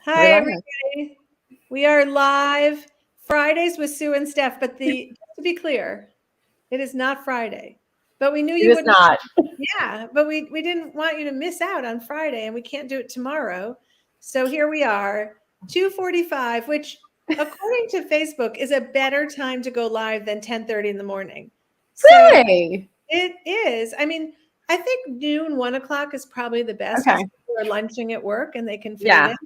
Hi, everybody. We are live Fridays with Sue and Steph, but just to be clear, it is not Friday. But we knew you wouldn't. Not. Yeah, but we didn't want you to miss out on Friday, and we can't do it tomorrow. So here we are, 2:45, which according to Facebook is a better time to go live than 10:30 in the morning. So Really? it is. I mean, I think noon, 1 o'clock is probably the best because people are lunching at work and they can fit it in.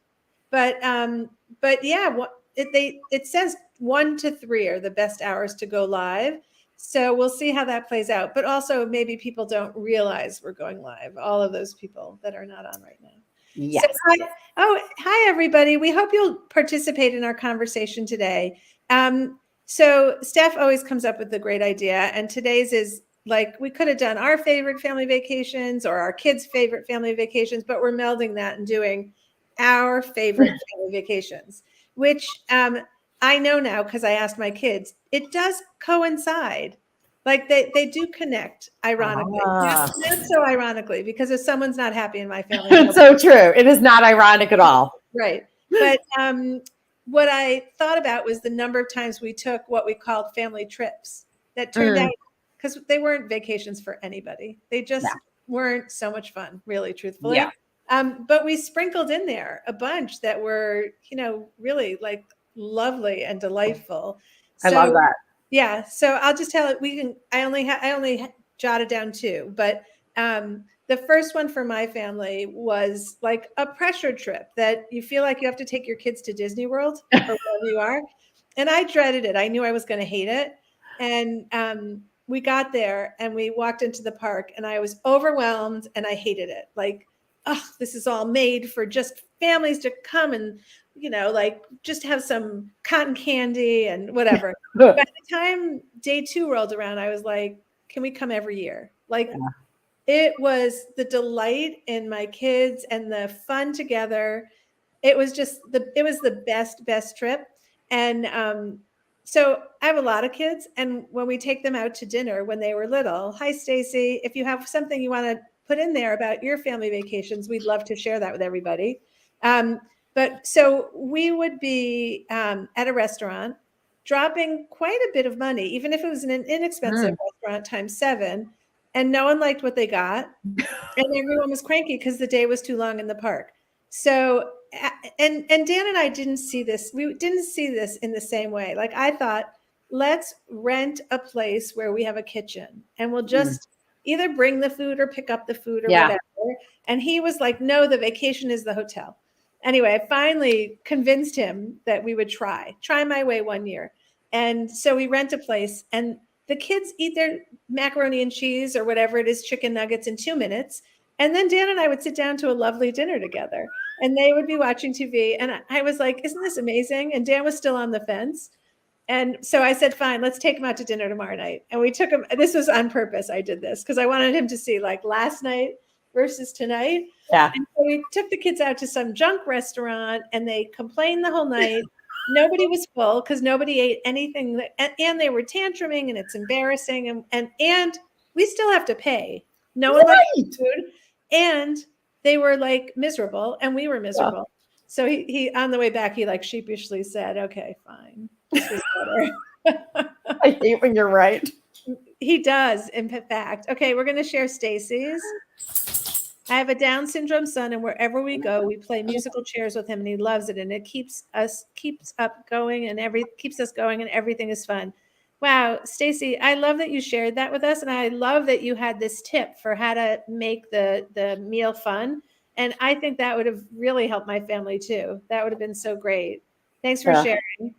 But yeah, it says 1 to 3 are the best hours to go live. So we'll see how that plays out. But also maybe people don't realize we're going live. All of those people that are not on right now. Yes. So, hi everybody. We hope you'll participate in our conversation today. So Steph always comes up with a great idea, and today's is like we could have done our favorite family vacations or our kids' favorite family vacations, but we're melding that and doing our favorite family vacations, which I know now because I asked my kids. It does coincide. Like they do connect, ironically. Not so ironically, because if someone's not happy in my family. It's so true. It is not ironic at all. Right. But what I thought about was the number of times we took what we called family trips that turned out, because they weren't vacations for anybody. They just weren't so much fun, really, truthfully. Yeah. But we sprinkled in there a bunch that were, really like lovely and delightful. I love that. Yeah. So I'll just tell it. I only jotted down 2, but the first one for my family was like a pressure trip that you feel like you have to take your kids to Disney World or wherever you are. And I dreaded it. I knew I was going to hate it. And we got there and we walked into the park and I was overwhelmed and I hated it. Like, oh, this is all made for just families to come and, like just have some cotton candy and whatever. By the time day 2 rolled around, I was like, can we come every year? Like, it was the delight in my kids and the fun together. It was just the best trip. And so I have a lot of kids, and when we take them out to dinner when they were little, hi Stacy, if you have something you want to put in there about your family vacations, we'd love to share that with everybody. But so we would be at a restaurant dropping quite a bit of money, even if it was an inexpensive restaurant times 7, and no one liked what they got. And everyone was cranky because the day was too long in the park. So, and Dan and I didn't see this. We didn't see this in the same way. Like I thought, let's rent a place where we have a kitchen and we'll just either bring the food or pick up the food or whatever. And he was like, no, the vacation is the hotel. Anyway, I finally convinced him that we would try my way one year. And so we rent a place and the kids eat their macaroni and cheese or whatever it is, chicken nuggets in 2 minutes. And then Dan and I would sit down to a lovely dinner together and they would be watching TV. And I was like, isn't this amazing? And Dan was still on the fence. And so I said, fine, let's take him out to dinner tomorrow night. And we took him. This was on purpose. I did this because I wanted him to see like last night versus tonight. Yeah. And so we took the kids out to some junk restaurant and they complained the whole night. Nobody was full because nobody ate anything, and they were tantruming, and it's embarrassing, and we still have to pay. No one liked food, and they were like miserable, and we were miserable. So he on the way back, he like sheepishly said, "Okay, fine, this was better." I hate when you're right. He does, in fact. Okay, we're going to share Stacy's. I have a Down syndrome son, and wherever we go, we play musical chairs with him, and he loves it. And it keeps us going, and keeps us going, and everything is fun. Wow, Stacy, I love that you shared that with us, and I love that you had this tip for how to make the meal fun. And I think that would have really helped my family too. That would have been so great. Thanks for sharing.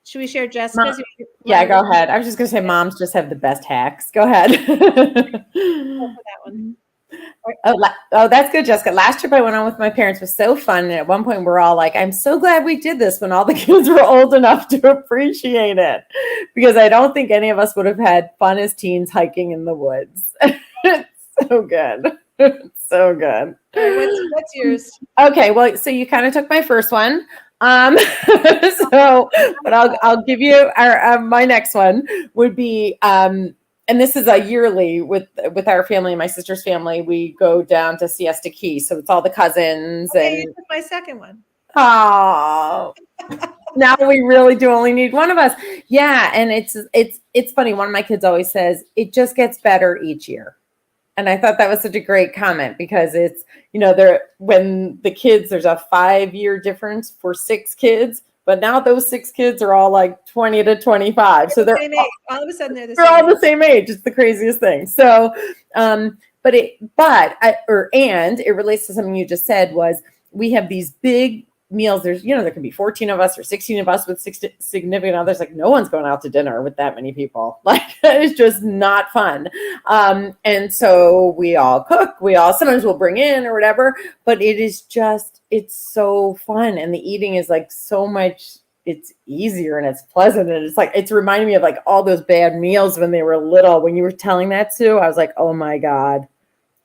Should we share Jessica's? Yeah, go ahead. I was just going to say moms just have the best hacks. Go ahead. That one. Oh, that's good, Jessica. Last trip I went on with my parents was so fun. And at one point we're all like, I'm so glad we did this when all the kids were old enough to appreciate it. Because I don't think any of us would have had fun as teens hiking in the woods. It's so good. It's so good. All right, what's yours? Okay, well, so you kind of took my first one. So, but I'll give you my next one would be, and this is a yearly with our family, my sister's family. We go down to Siesta Key, so it's all the cousins. Okay, you took my second one. Oh, now we really do only need one of us. Yeah, and it's funny. One of my kids always says it just gets better each year. And I thought that was such a great comment because it's, there when the kids, there's a 5-year difference for 6 kids, but now those 6 kids are all like 20 to 25. So They're they're the same age. All of a sudden they're the they're same all age. the same age. It's the craziest thing. So, and it relates to something you just said was we have these big meals. There's, there can be 14 of us or 16 of us with 6 significant others. Like no one's going out to dinner with that many people. Like it's just not fun. And so we all cook, sometimes we'll bring in or whatever, but it's so fun. And the eating is like so much, it's easier and it's pleasant. And it's reminding me of like all those bad meals when they were little. When you were telling that, Sue, I was like, oh my God,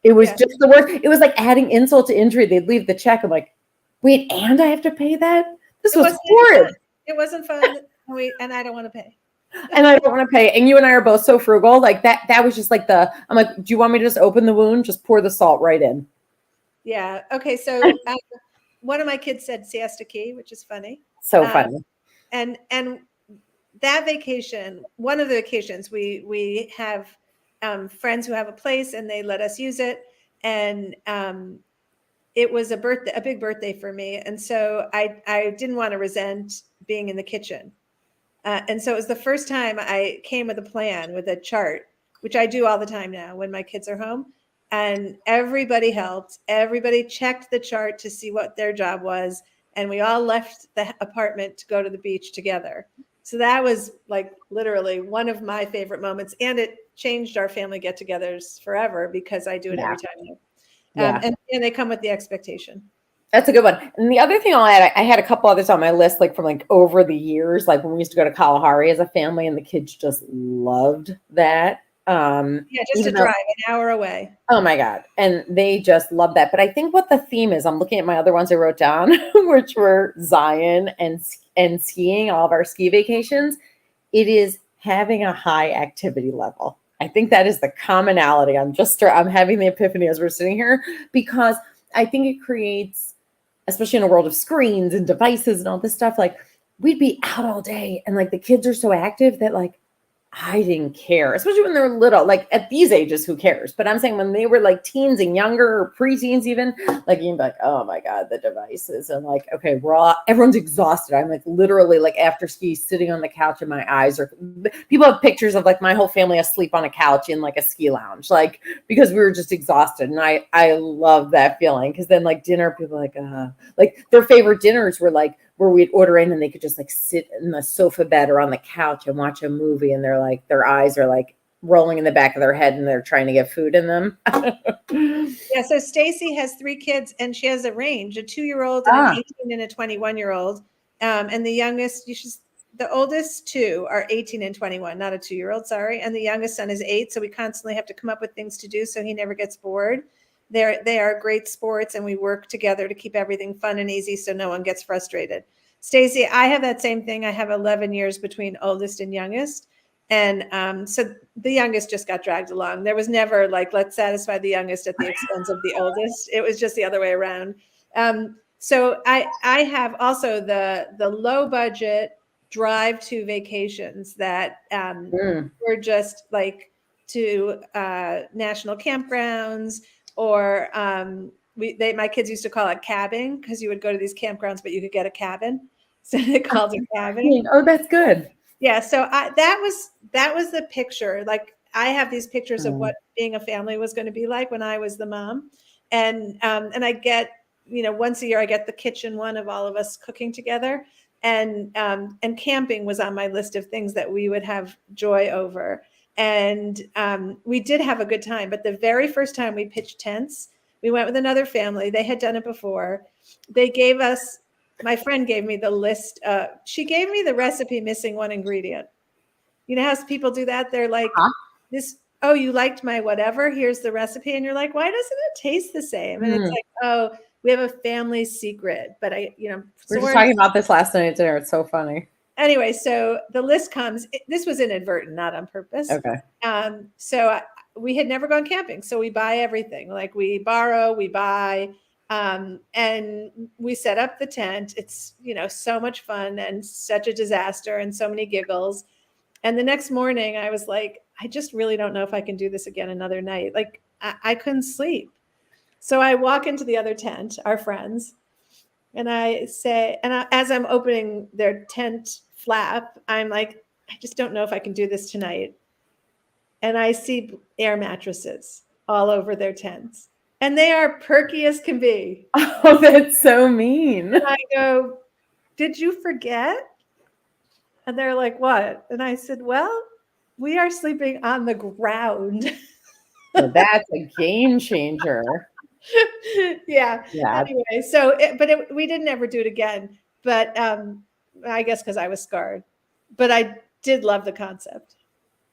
it was just the worst. It was like adding insult to injury. They'd leave the check. I'm like, wait, and I have to pay that? This was horrid. It wasn't fun. And I don't want to pay. And I don't want to pay. And you and I are both so frugal. Like that was just like I'm like, do you want me to just open the wound? Just pour the salt right in. Yeah. Okay. So one of my kids said siesta key, which is funny. So funny. And that vacation, one of the vacations, we have friends who have a place and they let us use it. And it was a big birthday for me. And so I didn't want to resent being in the kitchen. And so it was the first time I came with a plan, with a chart, which I do all the time now when my kids are home. And everybody helped. Everybody checked the chart to see what their job was. And we all left the apartment to go to the beach together. So that was like literally one of my favorite moments. And it changed our family get-togethers forever because I do it every time now. And they come with the expectation. That's a good one. And the other thing I'll add, I had a couple others on my list, like from like over the years, like when we used to go to Kalahari as a family and the kids just loved that. Just to drive an hour away. Oh my God. And they just love that. But I think what the theme is, I'm looking at my other ones I wrote down, which were Zion and skiing, all of our ski vacations. It is having a high activity level. I think that is the commonality. I'm having the epiphany as we're sitting here because I think it creates, especially in a world of screens and devices and all this stuff, like we'd be out all day and like the kids are so active that like I didn't care, especially when they're little. Like at these ages, who cares? But I'm saying when they were like teens and younger or preteens, even like you'd be like, oh my God, the devices. And like, okay, everyone's exhausted. I'm like literally like after ski sitting on the couch and my eyes are, people have pictures of like my whole family asleep on a couch in like a ski lounge, like because we were just exhausted. And I love that feeling because then like dinner, people are like their favorite dinners were like, where we'd order in and they could just like sit in the sofa bed or on the couch and watch a movie and they're like, their eyes are like rolling in the back of their head and they're trying to get food in them. Yeah. So Stacy has 3 kids and she has a range, a 2-year-old and an 18 and a 21-year-old. And the youngest, the oldest 2 are 18 and 21, not a 2-year-old, sorry. And the youngest son is 8. So we constantly have to come up with things to do so he never gets bored. They are great sports and we work together to keep everything fun and easy so no one gets frustrated. Stacy, I have that same thing. I have 11 years between oldest and youngest. And so the youngest just got dragged along. There was never like, let's satisfy the youngest at the expense of the oldest. It was just the other way around. So I have also the low budget drive to vacations that were just like to national campgrounds or my kids used to call it cabbing because you would go to these campgrounds, but you could get a cabin. So they called it cabbing. Oh, that's good. Yeah. So that was the picture. Like I have these pictures of what being a family was going to be like when I was the mom. And I get, once a year I get the kitchen one of all of us cooking together. And camping was on my list of things that we would have joy over. And we did have a good time. But the very first time we pitched tents, we went with another family. They had done it before. They gave us, my friend gave me the list. She gave me the recipe missing one ingredient. You know how people do that? They're like, oh, you liked my whatever. Here's the recipe. And you're like, why doesn't it taste the same? And it's like, oh, we have a family secret. But we were just talking about this last night at dinner. It's so funny. Anyway, so the list comes. This was inadvertent, not on purpose. Okay. So we had never gone camping. So we buy everything. Like we borrow, we buy. And we set up the tent. It's, so much fun and such a disaster and so many giggles. And the next morning I was like, I just really don't know if I can do this again another night. Like I couldn't sleep. So I walk into the other tent, our friends, and I say, as I'm opening their tent flap, I'm like, I just don't know if I can do this tonight. And I see air mattresses all over their tents, and they are perky as can be. Oh, that's so mean. And I go, did you forget? And they're like, what? And I said, well, we are sleeping on the ground. So that's a game changer. Yeah. Yeah. Anyway, we didn't ever do it again. But I guess because I was scarred. But I did love the concept.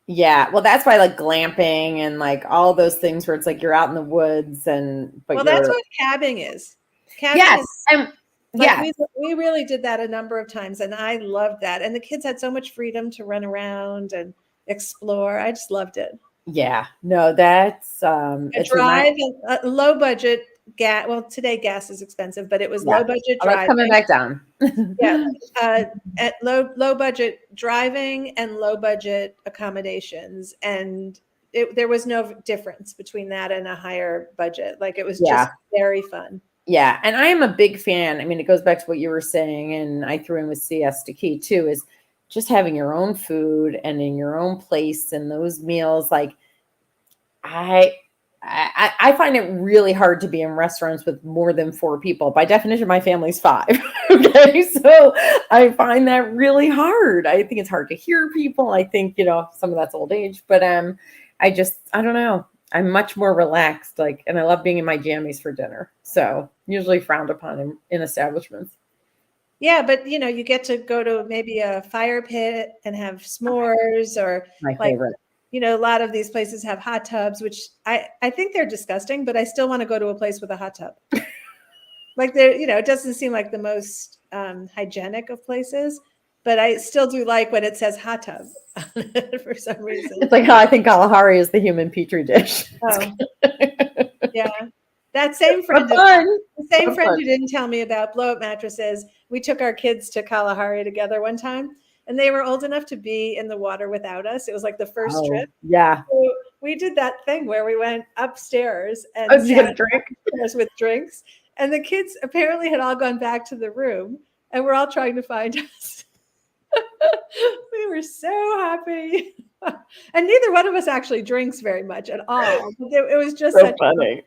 Yeah. Well, that's why like glamping and like all those things where it's like you're out in the woods but that's what cabbing is. Cabbing yes. is, yeah. We really did that a number of times, and I loved that. And the kids had so much freedom to run around and explore. I just loved it. Yeah. No, that's it's drive, low budget gas. Well, today gas is expensive, but it was low budget driving. Coming back down. Yeah. At low budget driving and low budget accommodations. And there was no difference between that and a higher budget. Like it was just very fun. Yeah. And I am a big fan. I mean, it goes back to what you were saying, and I threw in with Siesta Key too, is just having your own food and in your own place and those meals. Like I find it really hard to be in restaurants with more than 4 people. By definition, my family's 5. Okay. So I find that really hard. I think it's hard to hear people. I think, some of that's old age, but I don't know. I'm much more relaxed, and I love being in my jammies for dinner. So usually frowned upon in establishments. Yeah, but you get to go to maybe a fire pit and have s'mores, or my favorite. A lot of these places have hot tubs, which I think they're disgusting, but I still want to go to a place with a hot tub. Like it doesn't seem like the most hygienic of places, but I still do like when it says hot tub on it for some reason. It's like how I think Kalahari is the human petri dish. Oh, yeah. That same friend, who didn't tell me about blow up mattresses, we took our kids to Kalahari together one time, and they were old enough to be in the water without us. It was like the first trip. Yeah. So we did that thing where we went upstairs and you get a drink with drinks, and the kids apparently had all gone back to the room, and we're all trying to find us. We were so happy. And neither one of us actually drinks very much at all. It was just so funny.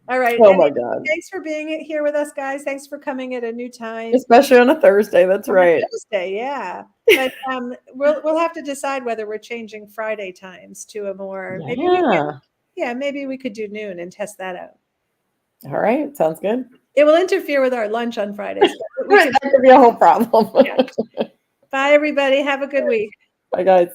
All right. Oh my God. Thanks for being here with us, guys. Thanks for coming at a new time. Especially on a Thursday. That's right. Thursday, yeah. But we'll have to decide whether we're changing Friday times to a more maybe we could do noon and test that out. All right. Sounds good. It will interfere with our lunch on Fridays. That could be a whole problem. Yeah. Bye, everybody. Have a good week. Bye, guys.